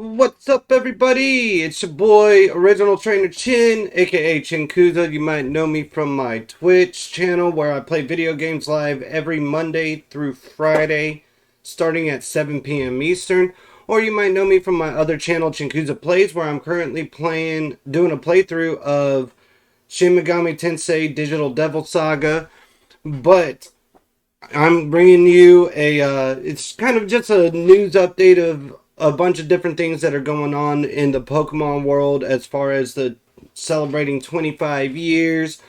What's up, everybody? It's your boy, Original Trainer Chin, aka Chin Kusa. You might know me from my Twitch channel where I play video games live every Monday through Friday, starting at 7 p.m. Eastern. Or you might know me from my other channel, Chin Kusa Plays, where I'm currently doing a playthrough of Shin Megami Tensei Digital Devil Saga. But I'm bringing you it's kind of just a news update of a bunch of different things that are going on in the Pokemon world as far as the celebrating 25 years.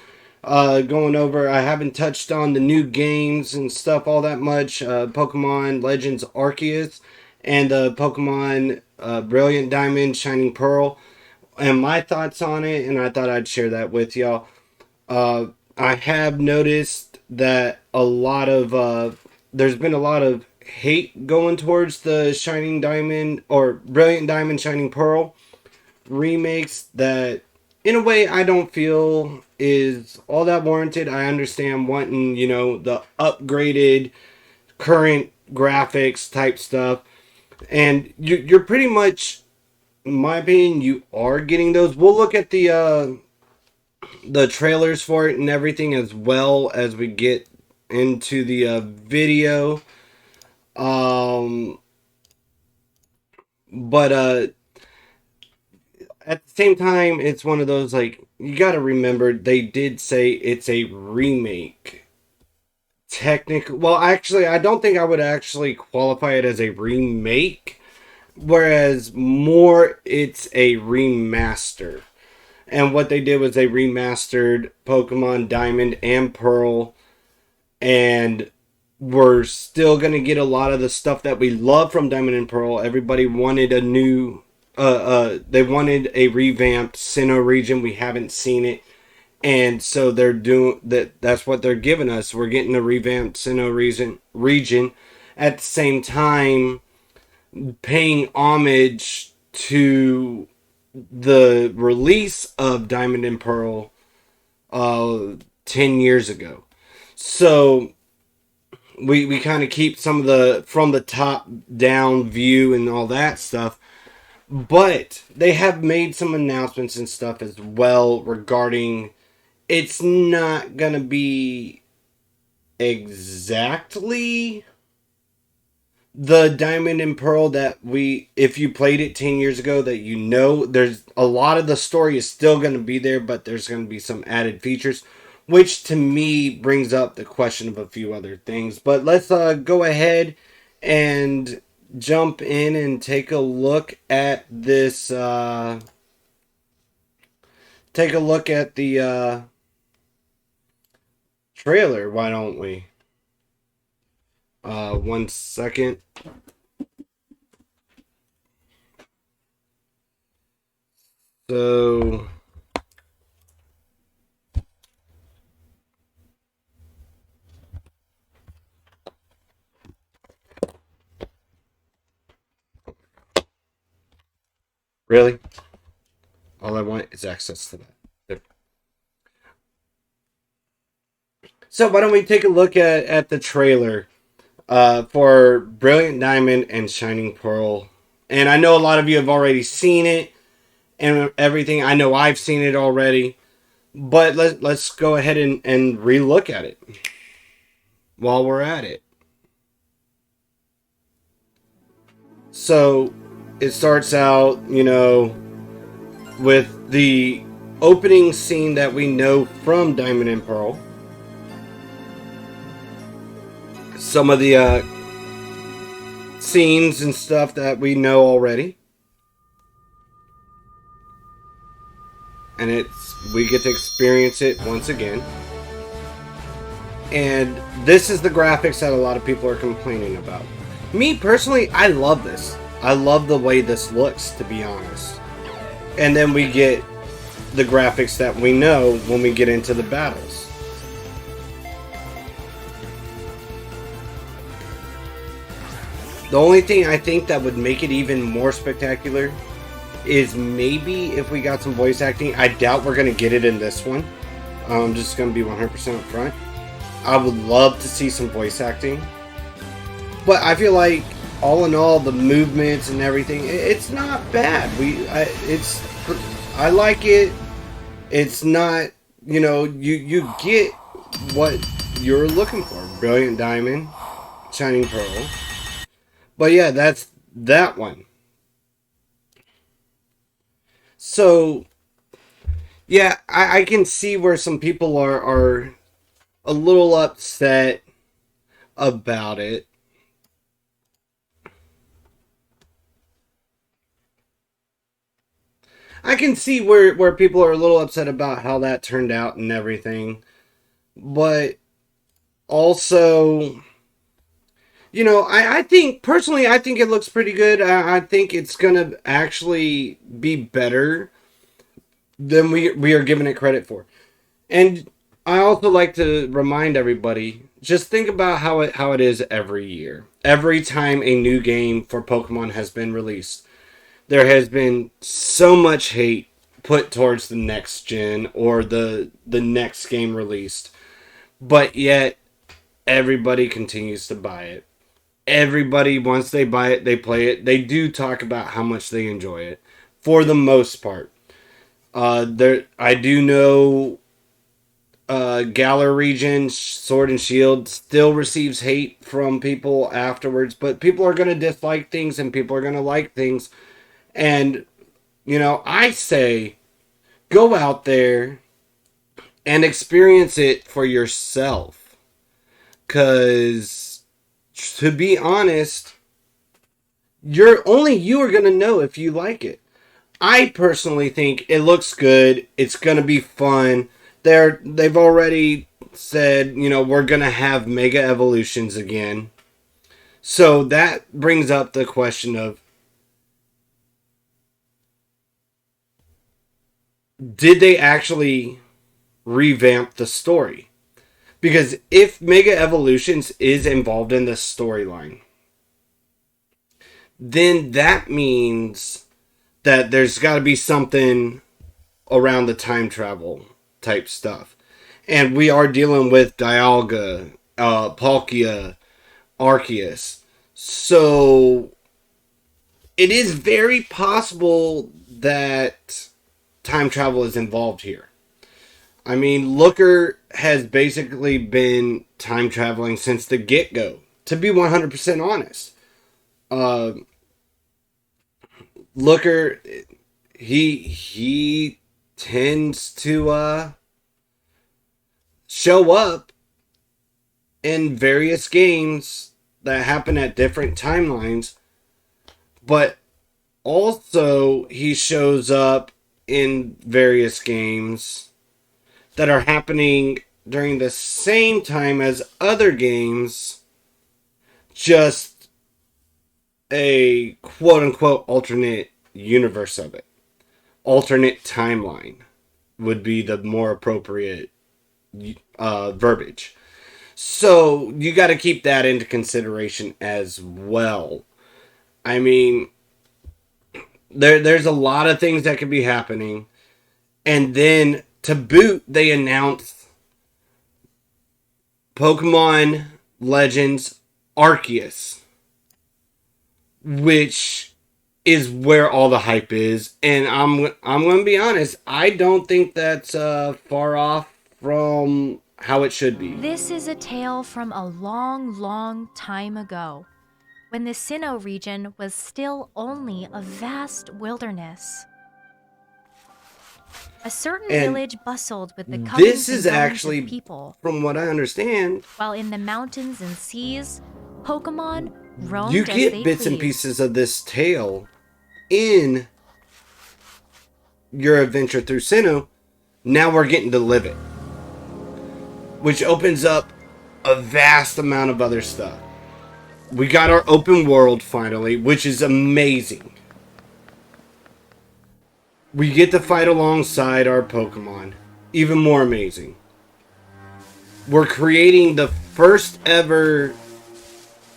Going over, I haven't touched on the new games and stuff all that much. Pokemon Legends Arceus and the Pokemon Brilliant Diamond, Shining Pearl, and my thoughts on it, and I thought I'd share that with y'all. Uh, I have noticed that there's been a lot of hate going towards the Shining Diamond or Brilliant Diamond Shining Pearl remakes that in a way I don't feel is all that warranted. I understand wanting, the upgraded current graphics type stuff. And you're pretty much, in my opinion, you are getting those. We'll look at the trailers for it and everything as well as we get into the video. Um, but at the same time, it's one of those like you got to remember they did say it's a remake. Technically, well, actually, I don't think I would actually qualify it as a remake, whereas more it's a remaster. And what they did was they remastered Pokemon Diamond and Pearl, and we're still going to get a lot of the stuff that we love from Diamond and Pearl. Everybody wanted a new, they wanted a revamped Sinnoh region. We haven't seen it. And so they're doing that. That's what they're giving us. We're getting a revamped Sinnoh region. At the same time, paying homage to the release of Diamond and Pearl 10 years ago. So we kind of keep some of the from the top down view and all that stuff. But they have made some announcements and stuff as well regarding it's not going to be exactly the Diamond and Pearl that if you played it 10 years ago, that there's a lot of the story is still going to be there, but there's going to be some added features, which to me brings up the question of a few other things. But let's go ahead and jump in and take a look at this. Take a look at the trailer, why don't we? 1 second. So really, all I want is access to that. There. So why don't we take a look at the trailer for Brilliant Diamond and Shining Pearl? And I know a lot of you have already seen it and everything. I know I've seen it already. But let's go ahead and relook at it while we're at it. So it starts out, with the opening scene that we know from Diamond and Pearl. Some of the scenes and stuff that we know already. And we get to experience it once again. And this is the graphics that a lot of people are complaining about. Me personally, I love this. I love the way this looks, to be honest. And then we get the graphics that we know when we get into the battles. The only thing I think that would make it even more spectacular is maybe if we got some voice acting. I doubt we're going to get it in this one. I'm just going to be 100% up front. I would love to see some voice acting. But I feel like all in all, the movements and everything, it's not bad. I like it. It's not, you get what you're looking for. Brilliant Diamond, Shining Pearl. But yeah, that's that one. So, yeah, I can see where some people are a little upset about it. I can see where people are a little upset about how that turned out and everything. But also, I think, personally, I think it looks pretty good. I think it's going to actually be better than we are giving it credit for. And I also like to remind everybody, just think about how it is every year. Every time a new game for Pokemon has been released, there has been so much hate put towards the next gen or the next game released. But yet everybody continues to buy it. Everybody, once they buy it, they play it. They do talk about how much they enjoy it, for the most part. I do know Galar region, Sword and Shield, still receives hate from people afterwards, but people are going to dislike things and people are going to like things. And, I say go out there and experience it for yourself. Because, to be honest, you are going to know if you like it. I personally think it looks good. It's going to be fun. They've already said, we're going to have Mega Evolutions again. So that brings up the question of, did they actually revamp the story? Because if Mega Evolutions is involved in the storyline, then that means that there's got to be something around the time travel type stuff. And we are dealing with Dialga, Palkia, Arceus. So it is very possible that time travel is involved here. I mean, Looker has basically been time traveling since the get-go, to be 100% honest. Looker, he tends to show up in various games that happen at different timelines, but also he shows up in various games that are happening during the same time as other games, just a quote-unquote alternate universe of it. Alternate timeline would be the more appropriate verbiage. So you got to keep that into consideration as well. I mean, there's a lot of things that could be happening. And then, to boot, they announced Pokemon Legends Arceus, which is where all the hype is. And I'm going to be honest, I don't think that's far off from how it should be. This is a tale from a long, long time ago, when the Sinnoh region was still only a vast wilderness. A certain village bustled with the comings and goings of people. From what I understand, while in the mountains and seas, Pokemon roamed you as they get bits and pleased. pieces of this tale in your adventure through Sinnoh. Now we're getting to live it, which opens up a vast amount of other stuff. We got our open world finally, which is amazing. We get to fight alongside our Pokemon. Even more amazing. We're creating the first ever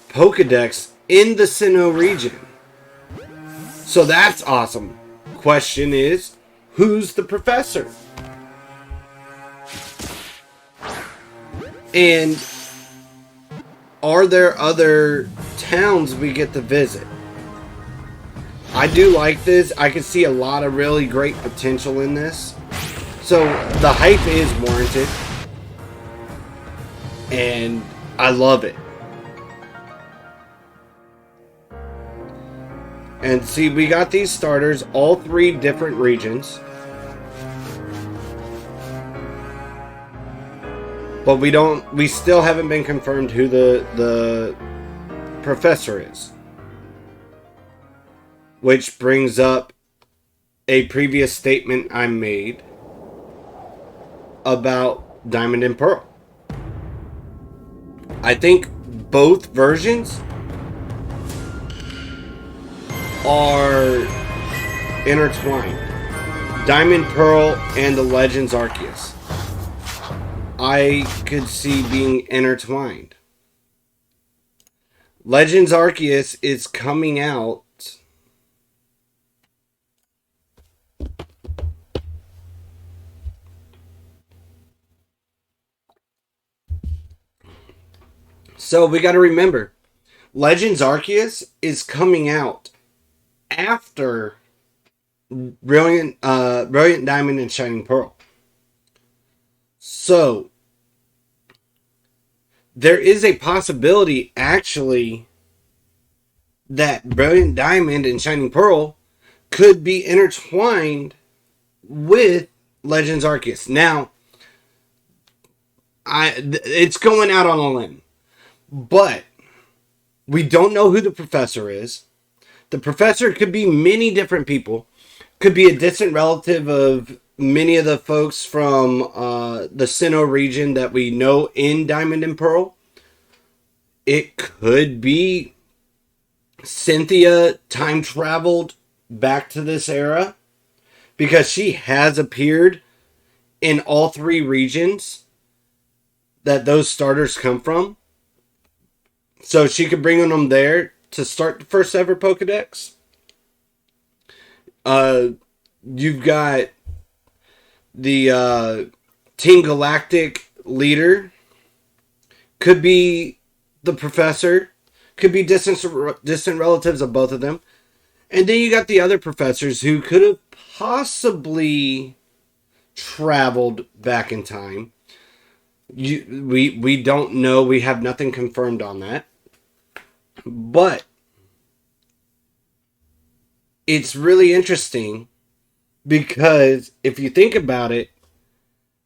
Pokedex in the Sinnoh region. So that's awesome. Question is, who's the professor? And are there other towns we get to visit? I do like this. I can see a lot of really great potential in this. So the hype is warranted. And I love it. And see, we got these starters, all 3 different regions. But we still haven't been confirmed who the professor is. Which brings up a previous statement I made about Diamond and Pearl. I think both versions are intertwined. Diamond Pearl and the Legends Arceus. I could see being intertwined. Legends Arceus is coming out so we got to remember Legends Arceus is coming out after Brilliant Diamond and Shining Pearl. So there is a possibility actually that Brilliant Diamond and Shining Pearl could be intertwined with Legends Arceus. Now, it's going out on a limb, but we don't know who the professor is. The professor could be many different people. Could be a distant relative of many of the folks from the Sinnoh region that we know in Diamond and Pearl. It could be Cynthia time traveled back to this era because she has appeared in all 3 regions that those starters come from. So she could bring them there to start the first ever Pokedex. You've got the Team Galactic leader. Could be the professor. Could be distant relatives of both of them. And then you got the other professors who could have possibly traveled back in time. We don't know. We have nothing confirmed on that. But it's really interesting because if you think about it,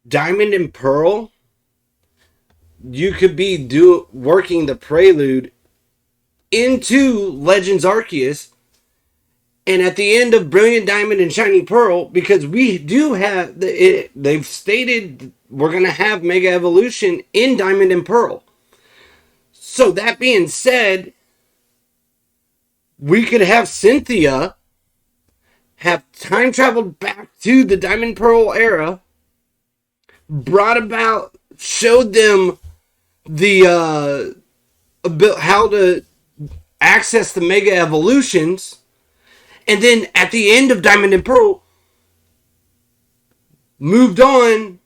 Diamond and Pearl, you could be working the prelude into Legends Arceus, and at the end of Brilliant Diamond and Shining Pearl, because we do have they've stated we're gonna have Mega Evolution in Diamond and Pearl. So that being said, we could have Cynthia have time traveled back to the Diamond Pearl era, showed them the how to access the Mega Evolutions, and then at the end of Diamond and Pearl, moved on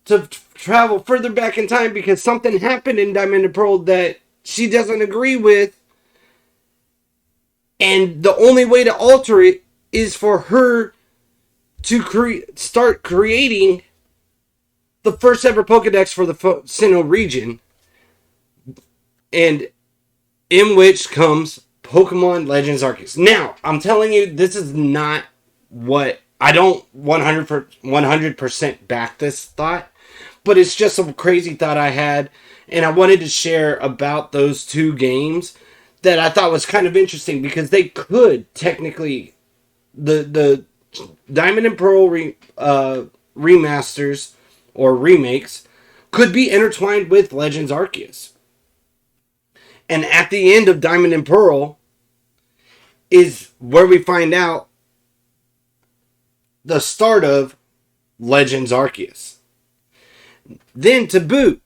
to travel further back in time because something happened in Diamond and Pearl that she doesn't agree with, and the only way to alter it is for her to start creating the first ever Pokedex for the Sinnoh region, and in which comes Pokemon Legends Arceus. Now, I'm telling you, this is not what... I don't 100% back this thought, but it's just a crazy thought I had, and I wanted to share about those 2 games that I thought was kind of interesting because they could technically... The Diamond and Pearl remasters or remakes could be intertwined with Legends Arceus. And at the end of Diamond and Pearl is where we find out the start of Legends Arceus. Then to boot,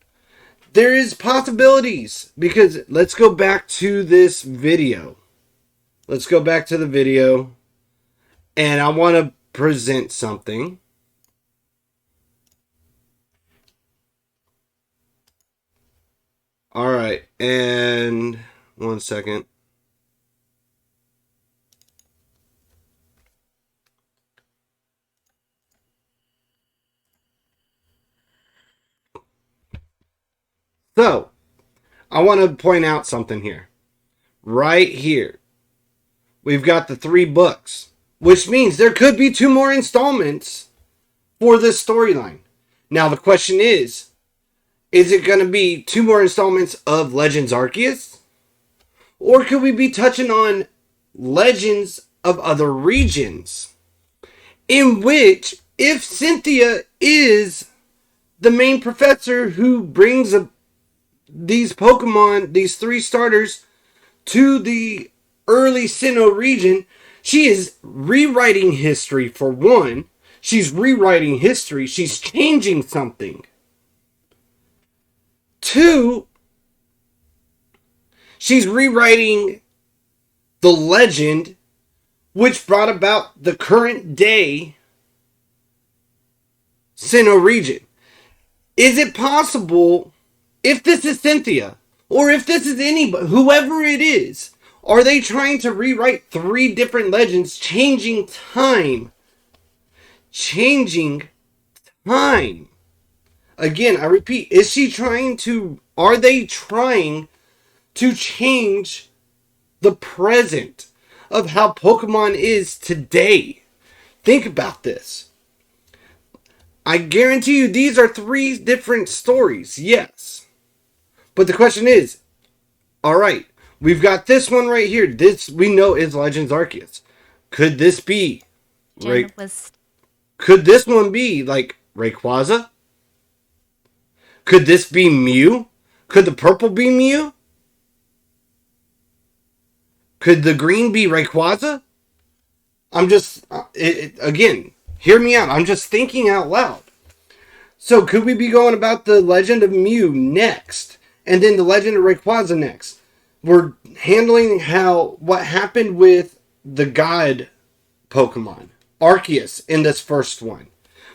there is possibilities because let's go back to this video. Let's go back to the video. And I want to present something. All right, and 1 second. So, I want to point out something here. Right here, we've got the 3 books, which means there could be 2 more installments for this storyline. Now, the question is it going to be 2 more installments of Legends Arceus? Or could we be touching on legends of other regions? In which, if Cynthia is the main professor who brings these Pokemon, these 3 starters, to the early Sinnoh region, she is rewriting history for one. She's rewriting history. She's changing something. 2, she's rewriting the legend which brought about the current day Sinnoh region. Is it possible, if this is Cynthia, or if this is anybody, whoever it is, are they trying to rewrite 3 different legends, changing time? Changing time. Again, I repeat, are they trying to change the present of how Pokemon is today? Think about this. I guarantee you these are 3 different stories, yes. But the question is, alright, we've got this one right here. This we know is Legends Arceus. Could this be Could this one be like Rayquaza? Could this be Mew? Could the purple be Mew? Could the green be Rayquaza? I'm just, again, hear me out. I'm just thinking out loud. So could we be going about the Legend of Mew next? And then the Legend of Rayquaza next? We're handling what happened with the God Pokemon, Arceus, in this first one.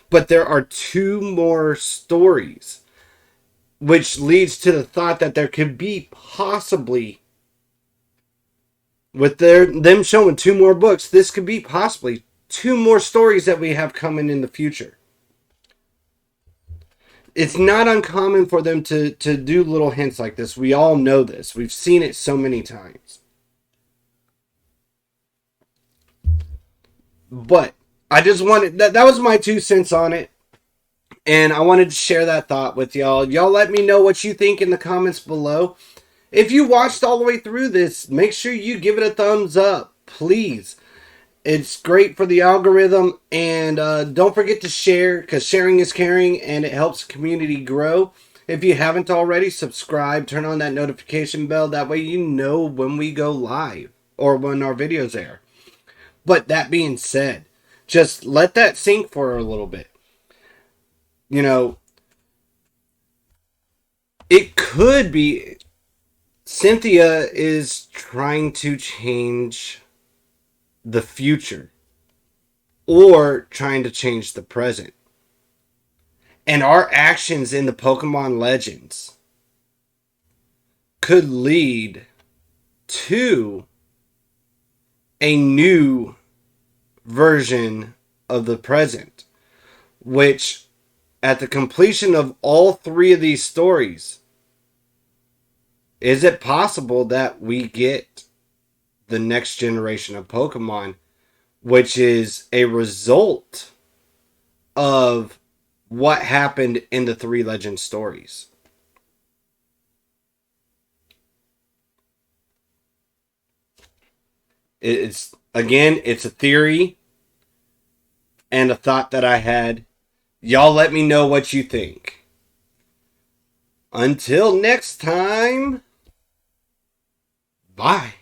But there are 2 more stories, which leads to the thought that there could be possibly, with them showing 2 more books, this could be possibly 2 more stories that we have coming in the future. It's not uncommon for them to do little hints like this. We all know this. We've seen it so many times. But I just wanted, that was my 2 cents on it. And I wanted to share that thought with y'all. Y'all let me know what you think in the comments below. If you watched all the way through this, make sure you give it a thumbs up, please. It's great for the algorithm, and don't forget to share, because sharing is caring, and it helps the community grow. If you haven't already, subscribe, turn on that notification bell. That way you know when we go live, or when our videos air. But that being said, just let that sink for a little bit. You know, it could be Cynthia is trying to change the future, or trying to change the present. And our actions in the Pokemon Legends could lead to a new version of the present, which at the completion of all 3 of these stories, is it possible that we get the next generation of Pokemon, which is a result of what happened in the 3 Legend stories? It's a theory and a thought that I had. Y'all let me know what you think. Until next time, bye.